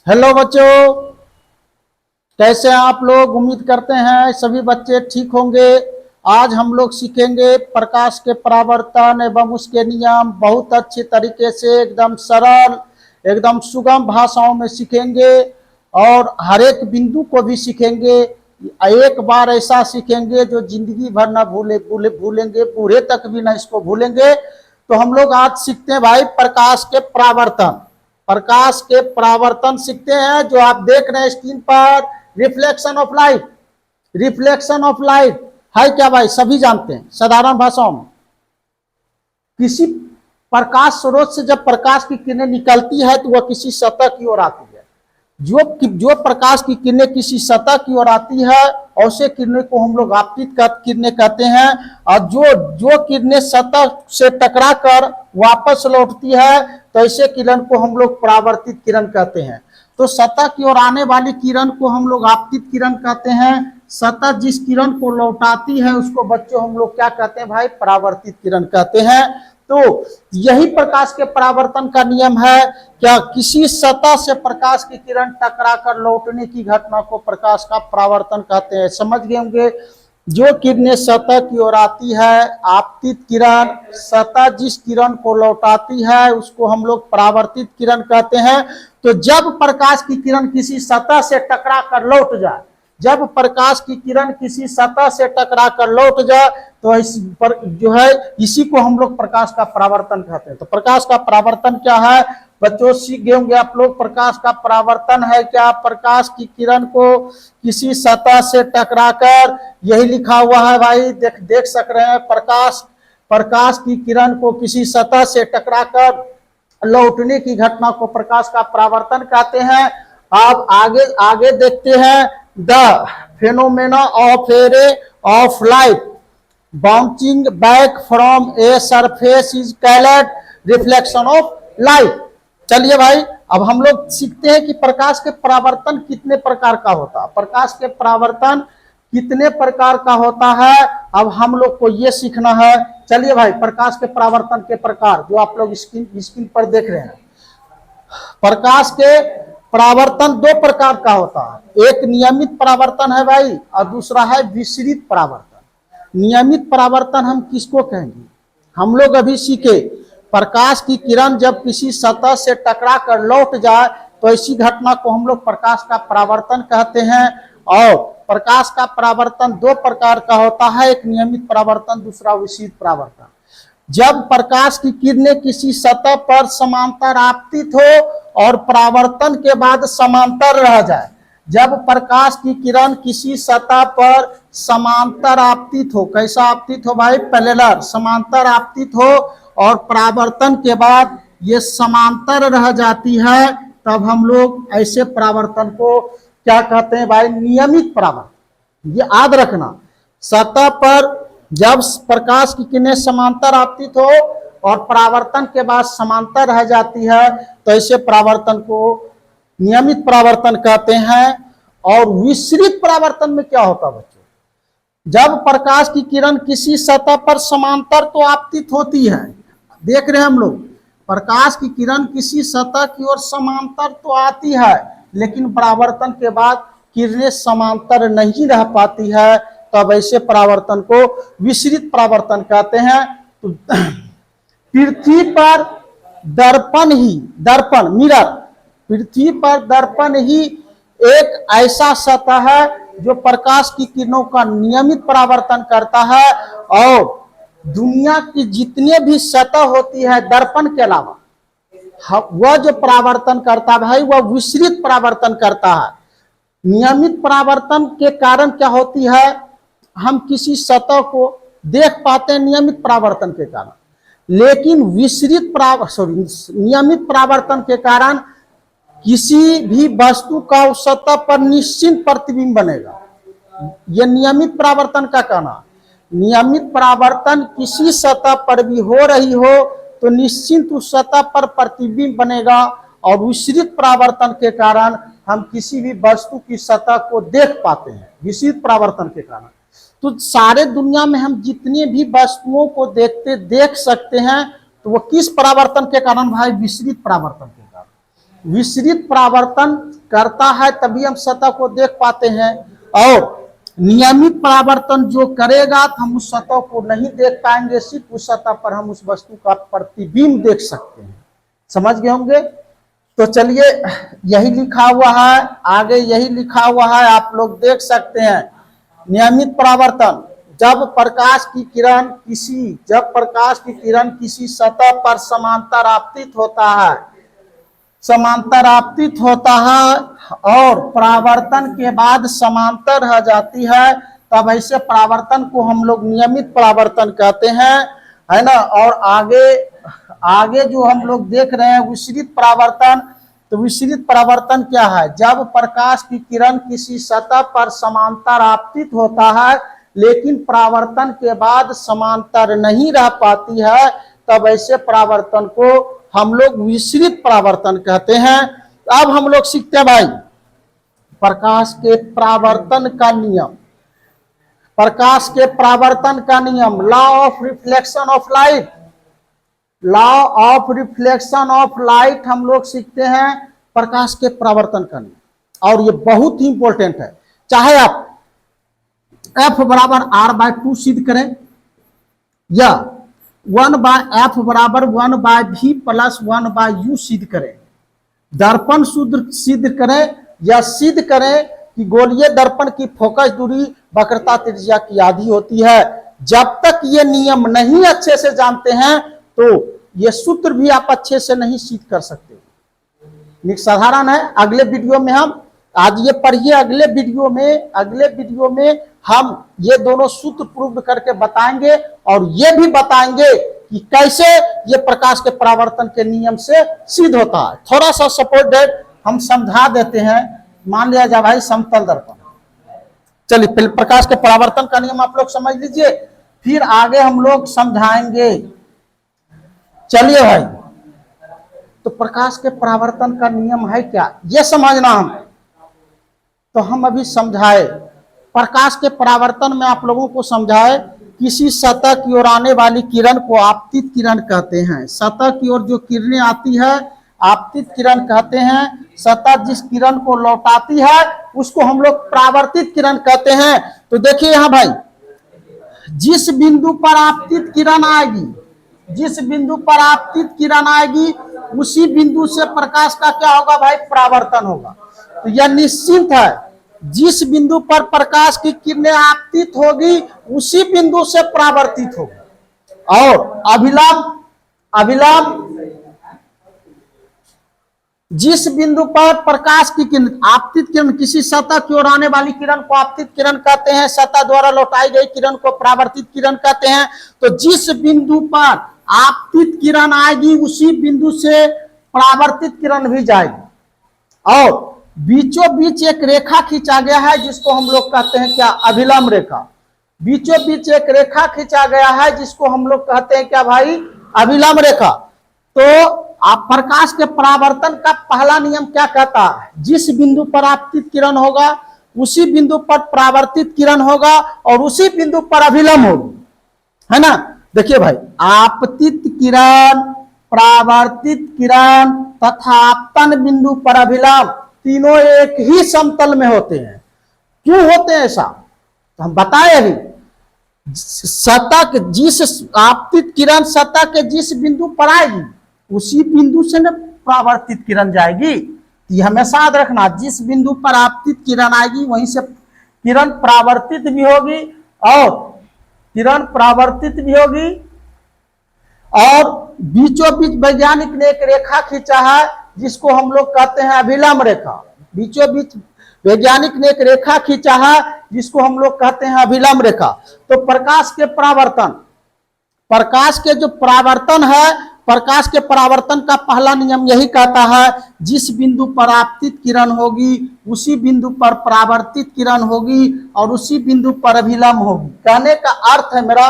Hello बच्चों, कैसे हैं आप लोग। उम्मीद करते हैं सभी बच्चे ठीक होंगे। आज हम लोग सीखेंगे प्रकाश के परावर्तन एवं उसके नियम। बहुत अच्छे तरीके से एकदम सरल एकदम सुगम भाषाओं में सीखेंगे और हर एक बिंदु को भी सीखेंगे। एक बार ऐसा सीखेंगे जो जिंदगी भर ना भूलेंगे, बूढ़े तक भी ना इसको भूलेंगे। तो हम लोग आज सीखते हैं भाई प्रकाश के परावर्तन। प्रकाश के परावर्तन सीखते हैं। जो आप देख रहे हैं स्क्रीन पर, reflection of light. Reflection of light है क्या भाई, सभी जानते हैं साधारण भाषाओं में। किसी प्रकाश स्रोत से जब प्रकाश की किरणें निकलती है तो वह किसी सतह की ओर आती है। जो प्रकाश की किरणें किसी सतह की ओर आती है ऐसे किरणें को हम लोग आपतित किरणें कहते हैं। और जो किरणें सतह से टकरा कर वापस लौटती है तो ऐसे किरण को हम लोग परावर्तित किरण कहते हैं। तो सतह की ओर आने वाली किरण को हम लोग आपतित किरण कहते हैं। सतह जिस किरण को लौटाती है उसको बच्चों हम लोग क्या कहते हैं भाई, परावर्तित किरण कहते हैं। तो यही प्रकाश के परावर्तन का नियम है। क्या किसी सतह से प्रकाश की किरण टकराकर लौटने की घटना को प्रकाश का परावर्तन कहते हैं। समझ गए होंगे। जो किरणें सतह की ओर आती है, आपतित किरण, सतह जिस किरण को लौटाती है उसको हम लोग परावर्तित किरण कहते हैं। तो जब प्रकाश की किरण किसी सतह से टकरा कर लौट जाए, जब प्रकाश की किरण किसी सतह से टकरा कर लौट जाए तो इसी को हम लोग प्रकाश का परावर्तन कहते हैं। तो प्रकाश का परावर्तन क्या है बच्चों, सीख गए होंगे आप लोग। प्रकाश का परावर्तन है क्या, प्रकाश की किरण को किसी सतह से टकराकर, यही लिखा हुआ है भाई, देख सक रहे हैं। प्रकाश की किरण को किसी सतह से टकराकर लौटने की घटना को प्रकाश का परावर्तन कहते हैं। आप आगे देखते हैं। The phenomena of A ray of light bouncing back from a surface is called reflection of light. चलिए भाई, अब हम लोग सीखते हैं कि प्रकाश के परावर्तन कितने प्रकार का होता है। प्रकाश के परावर्तन कितने प्रकार का होता है, अब हम लोग को ये सीखना है। चलिए भाई, प्रकाश के परावर्तन के प्रकार जो आप लोग स्क्रीन पर देख रहे हैं। प्रकाश के परावर्तन दो प्रकार का होता है। एक नियमित परावर्तन है भाई और दूसरा है विसरित परावर्तन। नियमित परावर्तन हम किसको कहेंगे, हम लोग अभी सीखे। प्रकाश की किरण जब किसी सतह से टकरा कर लौट जाए तो ऐसी घटना को हम लोग प्रकाश का परावर्तन कहते हैं। और प्रकाश का परावर्तन दो प्रकार का होता है, एक नियमित परावर्तन, दूसरा विसरित परावर्तन। जब प्रकाश की किरणें किसी सतह पर समांतर आपतित हो और परावर्तन के बाद समांतर रह जाए। जब प्रकाश की किरण किसी सतह पर समांतर आपतित हो, कैसा आपतित हो भाई, पैरेलल समांतर आपतित हो और परावर्तन के बाद ये समांतर रह जाती है, तब हम लोग ऐसे परावर्तन को क्या कहते हैं भाई, नियमित परावर्तन। ये याद रखना, सतह पर जब प्रकाश की किरणें समांतर आपतित हो और परावर्तन के बाद समांतर रह जाती है तो ऐसे परावर्तन को नियमित परावर्तन कहते हैं। और विसरित परावर्तन में क्या होता बच्चों, जब प्रकाश की किरण किसी सतह पर समांतर तो आपतित होती है, देख रहे हैं हम लोग, प्रकाश की किरण किसी सतह की ओर समांतर तो आती है लेकिन परावर्तन के बाद किरणें समांतर नहीं रह पाती है, तब ऐसे परावर्तन को विसरित परावर्तन कहते हैं। तो पृथ्वी पर दर्पण मिरर, पृथ्वी पर दर्पण ही एक ऐसा सतह है जो प्रकाश की किरणों का नियमित परावर्तन करता है। और दुनिया की जितने भी सतह होती है दर्पण के अलावा, वह जो परावर्तन करता है भाई वह विसरित परावर्तन करता है। नियमित परावर्तन के कारण क्या होती है, हम किसी सतह को देख पाते हैं नियमित परावर्तन के कारण, लेकिन नियमित परावर्तन के कारण किसी भी वस्तु का उस सतह पर निश्चित प्रतिबिंब बनेगा। यह नियमित परावर्तन का कहना। नियमित परावर्तन किसी सतह पर भी हो रही हो तो निश्चित उस सतह पर प्रतिबिंब बनेगा। और विसरित परावर्तन के कारण हम किसी भी वस्तु की सतह को देख पाते हैं विसरित परावर्तन के कारण। तो सारे दुनिया में हम जितनी भी वस्तुओं को देख सकते हैं तो वो किस परावर्तन के कारण भाई, विसरित परावर्तन के कारण। विसरित परावर्तन करता है तभी हम सतह को देख पाते हैं, और नियमित परावर्तन जो करेगा तो हम उस सतह को नहीं देख पाएंगे, सिर्फ उस सतह पर हम उस वस्तु का प्रतिबिंब देख सकते हैं। समझ गए होंगे। तो चलिए, यही लिखा हुआ है, आगे यही लिखा हुआ है, आप लोग देख सकते हैं। नियमित परावर्तन, जब प्रकाश की किरण किसी सतह पर समांतर आपतित होता है और परावर्तन के बाद समांतर रह जाती है, तब ऐसे परावर्तन को हम लोग नियमित परावर्तन कहते हैं, है ना। और आगे जो हम लोग देख रहे हैं विसरित परावर्तन, तो विसरित परावर्तन क्या है? जब प्रकाश की किरण किसी सतह पर समांतर आपतित होता है लेकिन परावर्तन के बाद समांतर नहीं रह पाती है, तब ऐसे परावर्तन को हम लोग विसरित परावर्तन कहते हैं। अब हम लोग सीखते हैं भाई प्रकाश के परावर्तन का नियम। प्रकाश के परावर्तन का नियम, law of reflection of light. Law of reflection of light हम लोग सीखते हैं प्रकाश के परावर्तन का नियम, और ये बहुत ही इंपॉर्टेंट है। चाहे आप F बराबर R/2 सिद्ध करें या 1/F बराबर 1/V प्लस 1/U सिद्ध करें, दर्पण शुद्ध सिद्ध करें या सिद्ध करें कि गोलीय दर्पण की फोकस दूरी वक्रता त्रिज्या की आधी होती है। जब तक ये नियम नहीं अच्छे से जानते हैं तो ये सूत्र भी आप अच्छे से नहीं सिद्ध कर सकते। साधारण है। अगले वीडियो में हम आज ये पढ़िए, अगले वीडियो में हम ये दोनों सूत्र प्रूव करके बताएंगे और ये भी बताएंगे कि कैसे ये प्रकाश के परावर्तन के नियम से सिद्ध होता है। थोड़ा सा सपोर्टेड हम समझा देते हैं। मान लिया जाए भाई समतल दर्पण, चलिए पहले प्रकाश के परावर्तन का नियम आप लोग समझ लीजिए, फिर आगे हम लोग समझाएंगे। चलिए भाई, तो प्रकाश के परावर्तन का नियम है क्या, ये समझना हम, तो हम अभी समझाए। प्रकाश के परावर्तन में आप लोगों को समझाए, किसी सतह की ओर आने वाली किरण को आपतित किरण कहते हैं। सतह की ओर जो किरणें आती है आपतित किरण कहते हैं। सतह जिस किरण को लौटाती है उसको हम लोग परावर्तित किरण कहते हैं। तो देखिए यहाँ भाई, जिस बिंदु पर आपतित किरण आएगी उसी बिंदु से प्रकाश का क्या होगा भाई? परावर्तन होगा। तो यह निश्चित है, जिस बिंदु पर प्रकाश की किरणें आपतित होगी उसी बिंदु से परावर्तित होगी। और अभिलंब जिस बिंदु पर प्रकाश की किरण आपतित किरण, किसी सतह की ओर आने वाली किरण को आपतित किरण कहते हैं, सतह द्वारा लौटाई गई किरण को परावर्तित किरण कहते हैं। तो जिस बिंदु पर आपतित किरण आएगी उसी बिंदु से परावर्तित किरण भी जाएगी। और बीचों बीच एक रेखा खींचा गया है जिसको हम लोग कहते हैं क्या? अभिलंब रेखा। बीचों बीच एक रेखा खींचा गया है जिसको हम लोग कहते हैं क्या भाई? अभिलंब रेखा। तो आप प्रकाश के परावर्तन का पहला नियम क्या कहता है? जिस बिंदु पर आपतित किरण होगा उसी बिंदु पर परावर्तित किरण होगा और उसी बिंदु पर अभिलंब होगी, है ना। देखिए भाई, आपतित किरण, परावर्तित किरण तथा आपतन बिंदु पर अभिलंब तीनों एक ही समतल में होते हैं। क्यों होते हैं ऐसा तो हम बताए अभी। सतह के जिस आपतित किरण सतह के जिस बिंदु पर आएगी उसी बिंदु से न परावर्तित किरण जाएगी। ये हमेशा याद रखना, जिस बिंदु पर आपतित किरण आएगी वहीं से किरण परावर्तित भी होगी और बीचों बीच वैज्ञानिक ने एक रेखा खींचा है जिसको हम लोग कहते हैं अभिलंब रेखा। बीचों बीच वैज्ञानिक ने एक रेखा खींचा है जिसको हम लोग कहते हैं अभिलंब रेखा। तो प्रकाश के जो परावर्तन है, प्रकाश के परावर्तन का पहला नियम यही कहता है, जिस बिंदु पर आपतित किरण होगी उसी बिंदु पर परावर्तित किरण होगी और उसी बिंदु पर अभिलंब होगी। कहने का अर्थ है मेरा,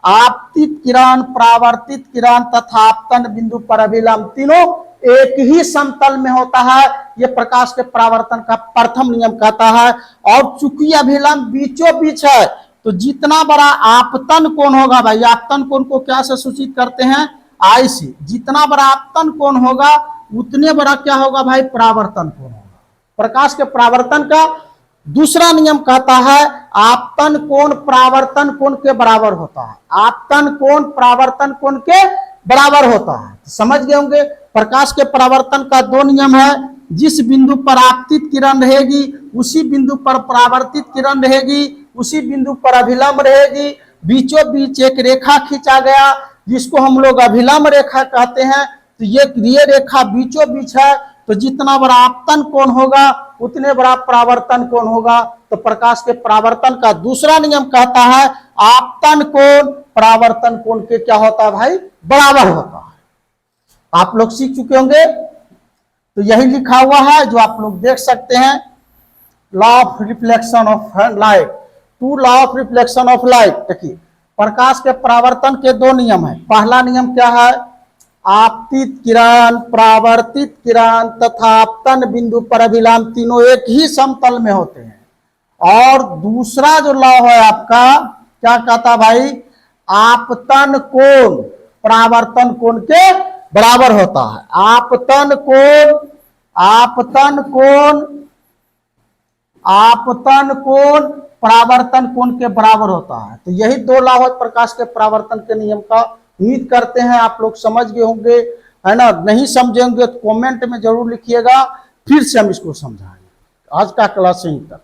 आपतित किरण, परावर्तित किरण तथा आपतन बिंदु पर अभिलंब तीनों एक ही समतल में होता है। यह प्रकाश के परावर्तन का प्रथम नियम कहता है। और चूंकि अभिलंब बीचों बीच है तो जितना बड़ा आपतन कोण होगा भाई, आपतन कोण को क्या से सूचित करते हैं? आई से। जितना बड़ा आपतन कोण होगा उतने बड़ा क्या होगा भाई, परावर्तन कोण होगा। प्रकाश के परावर्तन का दूसरा नियम कहता है आपतन कोण परावर्तन कोण के बराबर होता है। आपतन कोण परावर्तन कोण के बराबर होता है। समझ गए होंगे। प्रकाश के परावर्तन का दो नियम है, जिस बिंदु पर आपतित किरण रहेगी उसी बिंदु पर परावर्तित किरण रहेगी, उसी बिंदु पर अभिलंब रहेगी। बीचों बीच एक रेखा खींचा गया जिसको हम लोग अभिलंब रेखा कहते हैं। तो ये रेखा बीचों बीच है, तो जितना बड़ा आपतन कोण होगा उतने बड़ा परावर्तन कोण होगा। तो प्रकाश के परावर्तन का दूसरा नियम कहता है आपतन कोण परावर्तन कोण के क्या होता है भाई, बराबर होता है। आप लोग सीख चुके होंगे। तो यही लिखा हुआ है जो आप लोग देख सकते हैं, law of reflection of light, two law of reflection of light. देखिए प्रकाश के परावर्तन के दो नियम है। पहला नियम क्या है, आपतित किरण, परावर्तित किरण तथा आपतन बिंदु पर अभिलंब तीनों एक ही समतल में होते हैं। और दूसरा जो लॉ है आपका क्या कहता भाई, आपतन कोण परावर्तन कोण के बराबर होता है। आपतन कोण परावर्तन कोण के बराबर होता है। तो यही दो लॉ है प्रकाश के परावर्तन के नियम का। उम्मीद करते हैं आप लोग समझ गए होंगे, है ना। नहीं समझेंगे तो कमेंट में जरूर लिखिएगा, फिर से हम इसको समझाएंगे। आज का क्लास यहीं तक।